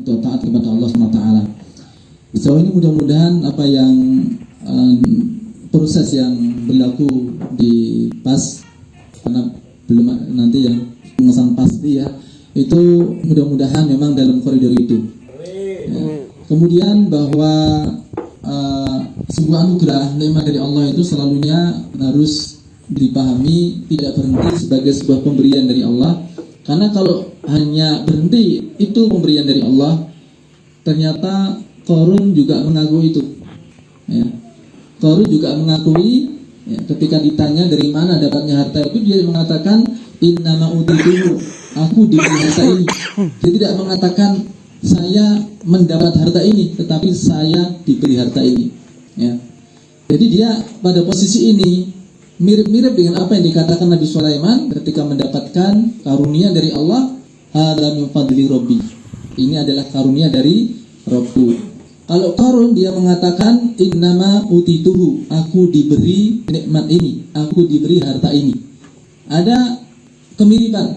untuk taat kepada Allah SWT. Sejauh ini mudah-mudahan apa yang proses yang berlaku di PAS, karena belum nanti yang pengesahan pasti ya, itu mudah-mudahan memang dalam koridor itu. Ya. Kemudian bahwa sebuah anugerah nikmat dari Allah itu selalunya harus dipahami tidak berhenti sebagai sebuah pemberian dari Allah. Karena kalau hanya berhenti itu pemberian dari Allah, ternyata Qarun juga mengakui itu. Ya. Qarun juga mengakui, ya, ketika ditanya dari mana dapatnya harta itu, dia mengatakan innama utituhu, aku diberi harta ini. Dia tidak mengatakan saya mendapat harta ini, tetapi saya diberi harta ini. Ya. Jadi dia pada posisi ini mirip-mirip dengan apa yang dikatakan Nabi Sulaiman ketika mendapatkan karunia dari Allah. Hadza min fadli Rabbi. Ini adalah karunia dari Rabbku. Kalau Qarun dia mengatakan innama utituhu, aku diberi nikmat ini, aku diberi harta ini. Ada kemiripan.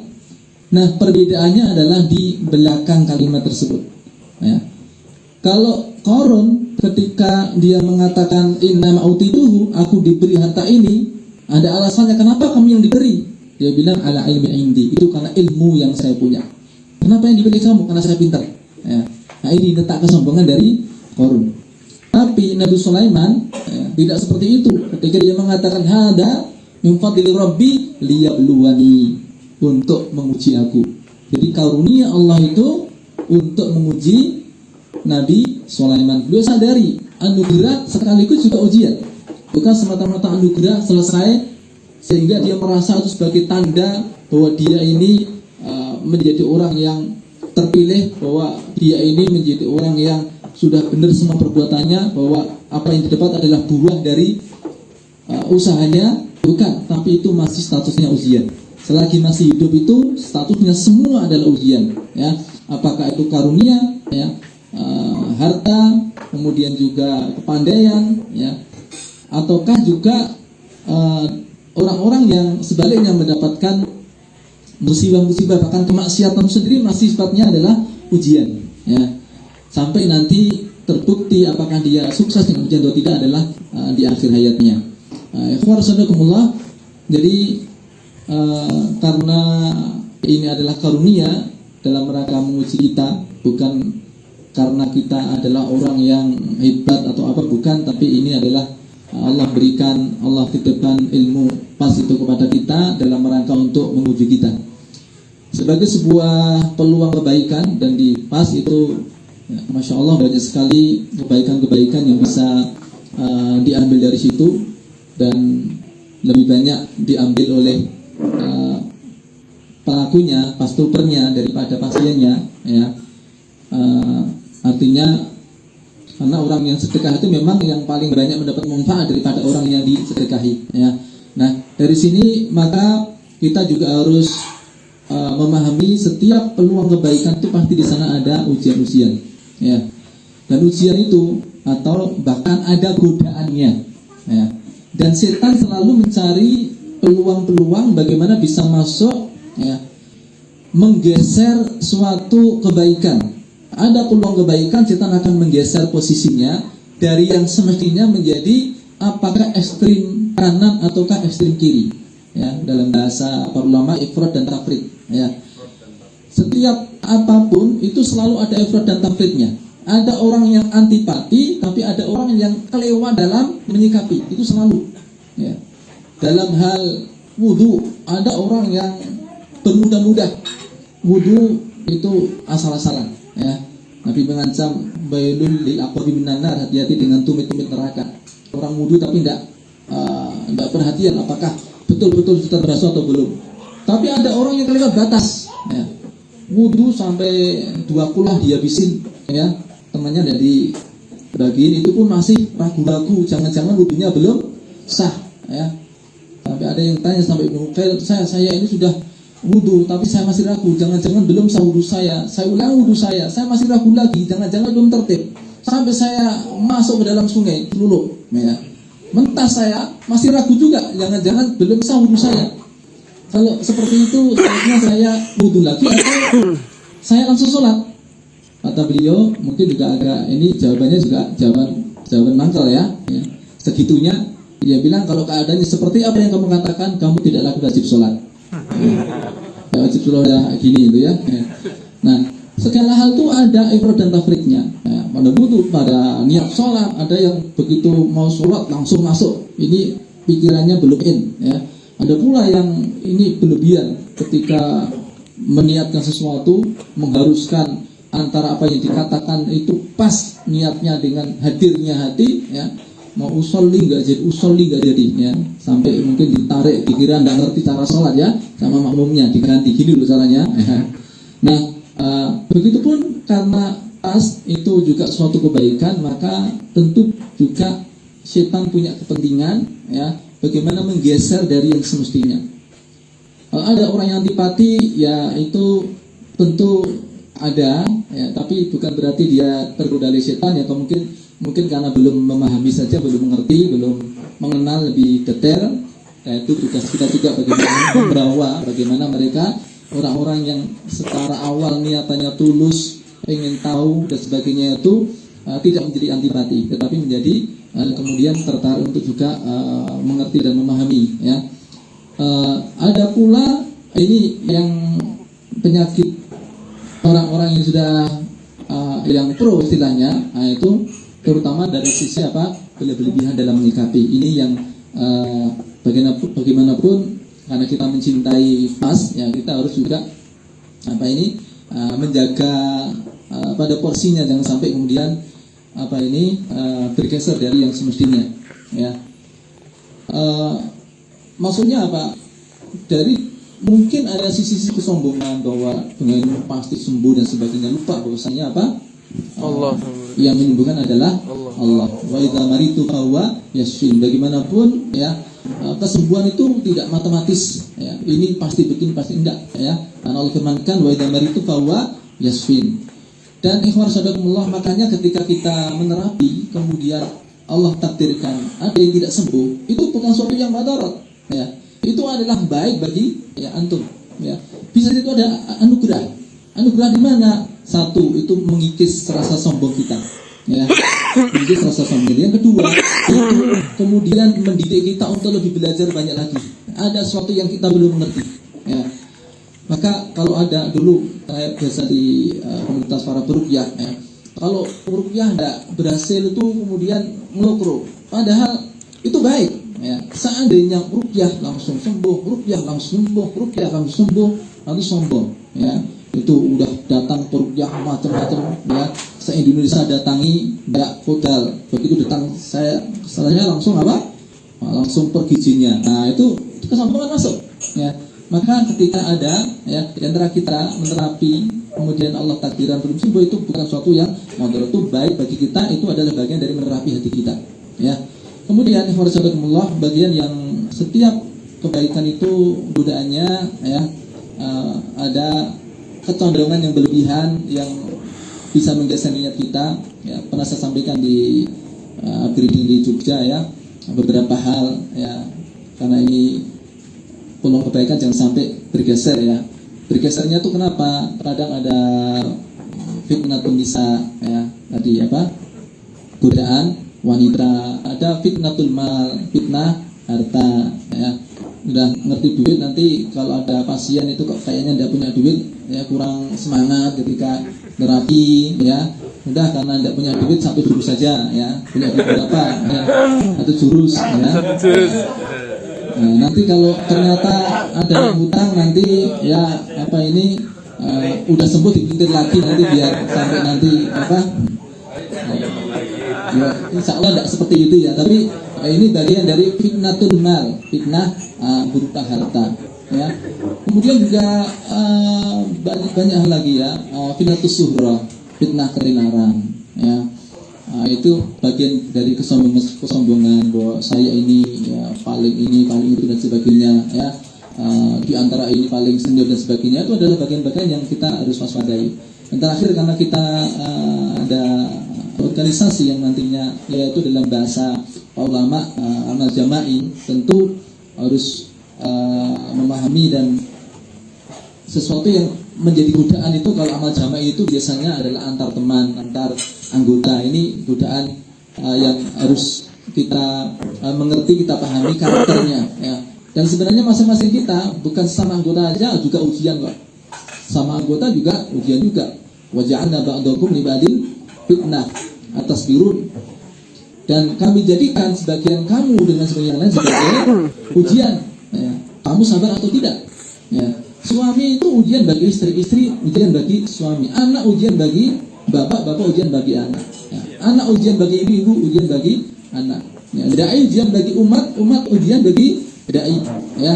Nah, perbedaannya adalah di belakang kalimat tersebut. Ya. Kalau Qarun ketika dia mengatakan innama utituhu, aku diberi harta ini, ada alasannya kenapa kamu yang diberi. Dia bilang ala ilmi indi, itu karena ilmu yang saya punya. Kenapa yang diberi kamu? Karena saya pintar. Ya. Nah, ini letak kesombongan dari Qarun. Tapi Nabi Sulaiman tidak seperti itu. Ketika dia mengatakan hada min fadli rabbi liyabluwani, untuk menguji aku. Jadi karunia Allah itu untuk menguji Nabi Sulaiman. Beliau sadari anugerah sekaligus juga ujian. Bukan semata-mata anugerah selesai sehingga dia merasa itu sebagai tanda bahwa dia ini menjadi orang yang terpilih, bahwa dia ini menjadi orang yang sudah benar semua perbuatannya, bahwa apa yang didapat adalah buah dari usahanya. Bukan, tapi itu masih statusnya ujian. Selagi masih hidup itu statusnya semua adalah ujian, ya. Apakah itu karunia, ya, harta, kemudian juga kepandaian, ya, ataukah juga orang-orang yang sebaliknya mendapatkan musibah-musibah, bahkan kemaksiatan sendiri masih sifatnya adalah ujian, ya. Sampai nanti terbukti apakah dia sukses dengan ujian atau tidak adalah di akhir hayatnya. Jadi karena ini adalah karunia dalam rangka menguji kita, bukan karena kita adalah orang yang hebat atau apa, bukan, tapi ini adalah Allah berikan, Allah titipkan ilmu PAS itu kepada kita dalam rangka untuk menguji kita sebagai sebuah peluang kebaikan. Dan di PAS itu ya, Masya Allah banyak sekali kebaikan-kebaikan yang bisa diambil dari situ, dan lebih banyak diambil oleh pelakunya, pastupernya daripada pasiennya, ya. Artinya karena orang yang sedekah itu memang yang paling banyak mendapat manfaat daripada orang yang disedekahi, ya. Nah, dari sini maka kita juga harus memahami setiap peluang kebaikan itu pasti di sana ada ujian-ujian, ya. Dan ujian itu atau bahkan ada godaannya, ya. Dan setan selalu mencari peluang-peluang bagaimana bisa masuk, ya, menggeser suatu kebaikan. Ada peluang kebaikan, setan akan menggeser posisinya dari yang semestinya menjadi apakah ekstrim kanan ataukah ekstrim kiri, ya. Dalam bahasa para ulama ifrat dan tafrid, ya. Setiap apapun itu selalu ada ifrat dan tafridnya. Ada orang yang antipati, tapi ada orang yang kelewat dalam menyikapi, itu selalu, ya. Dalam hal wudu, ada orang yang bermudah-mudah wudu itu asal-asalan, ya. Nabi mengancam bailul lil aqrabi minan nar, hati-hati dengan tumit-tumit neraka. Orang wudu tapi tidak perhatian apakah betul-betul sudah berasuh atau belum. Tapi ada orang yang kelewat batas, ya. Wudu sampai 2 kulah dihabisin, ya. Temannya dari bagian itu pun masih ragu-ragu, jangan-jangan wudunya belum sah, ya. Sampai ada yang tanya sampai saya ini sudah wudu tapi saya masih ragu, jangan-jangan belum sah wudu saya ulang wudu saya masih ragu lagi, jangan-jangan belum tertib, sampai saya masuk ke dalam sungai dulu, ya. Mentah saya masih ragu juga, jangan-jangan belum sah wudu saya. Kalau seperti itu sebaiknya saya wudu lagi atau saya langsung sholat. kata beliau mungkin juga agak ini jawabannya juga jawaban mangkal ya. Segitunya dia bilang kalau keadaannya seperti apa yang kamu katakan, kamu tidak lakukan wajib sholat. Wajib sholat ya gini itu ya. Nah, segala hal itu ada ifrat dan tafriknya. Pada butuh, pada niat sholat, ada yang begitu mau sholat langsung masuk. Ini pikirannya belum in. Ya. Ada pula yang ini berlebihan ketika meniatkan sesuatu, mengharuskan antara apa yang dikatakan itu pas niatnya dengan hadirnya hati. Ya. Mau usolli nggak jadi, ya. Sampai mungkin ditarik, dikira nggak ngerti cara sholat ya, sama makmumnya diganti gini loh caranya. Ya. Nah, begitupun karena pas itu juga suatu kebaikan, maka tentu juga setan punya kepentingan ya, bagaimana menggeser dari yang semestinya. Kalau ada orang yang antipati ya itu tentu ada ya, tapi bukan berarti dia tergoda oleh setan ya, atau mungkin karena belum memahami saja, belum mengerti, belum mengenal lebih detail. Ya, itu tugas kita juga bagaimana membawa, bagaimana mereka orang-orang yang secara awal niatannya tulus, ingin tahu dan sebagainya itu tidak menjadi antipati, tetapi menjadi kemudian tertarik untuk juga mengerti dan memahami. Ya. Ada pula ini yang penyakit orang-orang yang sudah yang pro istilahnya, itu terutama dari sisi apa, berlebihan dalam menyikapi. Ini yang bagaimanapun karena kita mencintai pas, ya kita harus juga apa ini menjaga pada porsinya, jangan sampai kemudian apa ini bergeser dari yang semestinya. Ya, maksudnya apa? Dari mungkin ada sisi-sisi kesombongan bahwa dengan pasti sembuh dan sebagainya, lupa bahwasanya apa? Allah yang menyembuhkan adalah Allah. Wa idza maritu fahuwa yashfin. Bagaimanapun ya, kesembuhan itu tidak matematis ya. Ini pasti begini, pasti enggak ya. Karena Allah firmankan wa idza maritu fahuwa yashfin. Dan ikhwan sadaqallah, makanya ketika kita menerapi kemudian Allah takdirkan ada yang tidak sembuh, itu bukan suatu yang madarat ya. Itu adalah baik bagi ya antum ya. Bisa itu ada anugerah. Anugerah di mana? Satu, itu mengikis rasa sombong kita ya. Mengikis rasa sombong. Yang kedua, itu kemudian mendidik kita untuk lebih belajar banyak lagi. Ada sesuatu yang kita belum mengerti ya. Maka kalau ada dulu kayak biasa di komunitas para peruqyah ya, kalau peruqyah tidak berhasil itu kemudian ngelokro, padahal itu baik ya. Seandainya ruqyah langsung sembuh, ruqyah langsung sembuh, ruqyah langsung sembuh, lalu sombong ya, itu udah datang peruqyah macam-macam ya, se-Indonesia datangi, tidak modal, begitu datang saya langsung apa? Langsung pergi jinnya. Nah itu kesombongan masuk ya. Maka ketika ada ya di antara kita menerapi kemudian Allah takdiran belum sembuh, itu bukan suatu yang mudarat, itu baik bagi kita, itu adalah bagian dari menerapi hati kita ya. Kemudian ikhwanakumullah, bagian yang setiap kebaikan itu godaannya ya, ada kecondongan yang berlebihan yang bisa menggeser niat kita ya. Pernah saya sampaikan di upgrading di Jogja ya, beberapa hal ya, karena ini peluang kebaikan jangan sampai bergeser ya. Bergesernya itu kenapa? Kadang ada fitnatun nisa ya, tadi apa? Godaan wanita, ada fitnatul mal, fitnah harta ya. Udah ngerti duit, nanti kalau ada pasien itu kok kayaknya tidak punya duit ya, kurang semangat ketika terapi ya. Udah karena tidak punya duit, satu jurus saja ya, punya duit berapa ya, satu jurus ya. Nah, nanti kalau ternyata ada yang hutang, nanti ya apa ini udah sembuh dipintir lagi, nanti biar sampai nanti apa ya, insya Allah tidak seperti itu ya. Tapi ini bagian dari fitnatul mal, fitnah berupa harta ya. Kemudian juga banyak hal lagi ya, fitnatus suhra, fitnah ketenaran ya. Itu bagian dari kesombongan bahwa saya ini ya paling ini itu dan sebagainya ya. Di antara ini paling senior dan sebagainya, itu adalah bagian-bagian yang kita harus waspadai. Dan terakhir, karena kita ada organisasi yang nantinya yaitu dalam bahasa ulama amal jama'in, tentu harus memahami dan sesuatu yang menjadi godaan itu kalau amal jama'i itu biasanya adalah antar teman, antar anggota. Ini godaan yang harus kita mengerti, kita pahami karakternya ya. Dan sebenarnya masing-masing kita bukan sama anggota aja juga ujian kok. Sama anggota juga ujian juga. Wa ja'alna ba'dakum li ba'din fitnah atas birun. Dan kami jadikan sebagian kamu dengan sebagian lain sebagai ujian ya. Kamu sabar atau tidak ya. Suami itu ujian bagi istri, istri ujian bagi suami, anak ujian bagi bapak, bapak ujian bagi anak ya. Anak ujian bagi ibu, ibu ujian bagi anak ya. Dai ujian bagi umat, umat ujian bagi dai ya.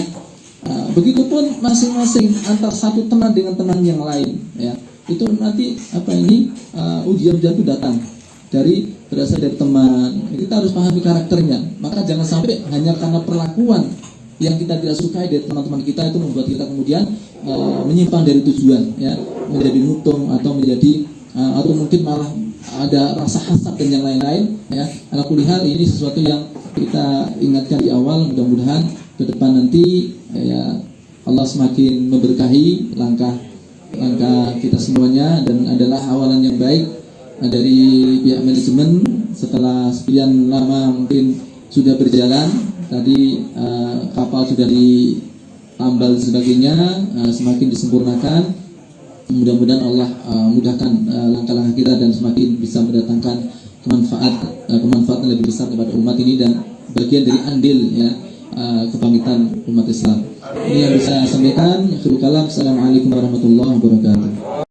Begitupun masing-masing antar satu teman dengan teman yang lain ya. Itu nanti ujian-ujian itu datang berasal dari teman. Kita harus pahami karakternya. Maka jangan sampai hanya karena perlakuan yang kita tidak sukai dari teman-teman kita itu membuat kita kemudian menyimpang dari tujuan ya, menjadi nutung atau menjadi atau mungkin malah ada rasa hasad dan yang lain-lain ya. Ala kulli hal ini sesuatu yang kita ingatkan di awal, mudah-mudahan ke depan nanti ya Allah semakin memberkahi langkah kita semuanya dan adalah awalan yang baik dari pihak manajemen setelah sekian lama mungkin sudah berjalan. Tadi kapal sudah ditambal sebagainya, semakin disempurnakan. Mudah-mudahan Allah mudahkan langkah-langkah kita dan semakin bisa mendatangkan kemanfaatan lebih besar kepada umat ini dan bagian dari andil ya kebangkitan umat Islam. Ini yang bisa saya sampaikan. Akhirul kalam. Assalamualaikum warahmatullahi wabarakatuh.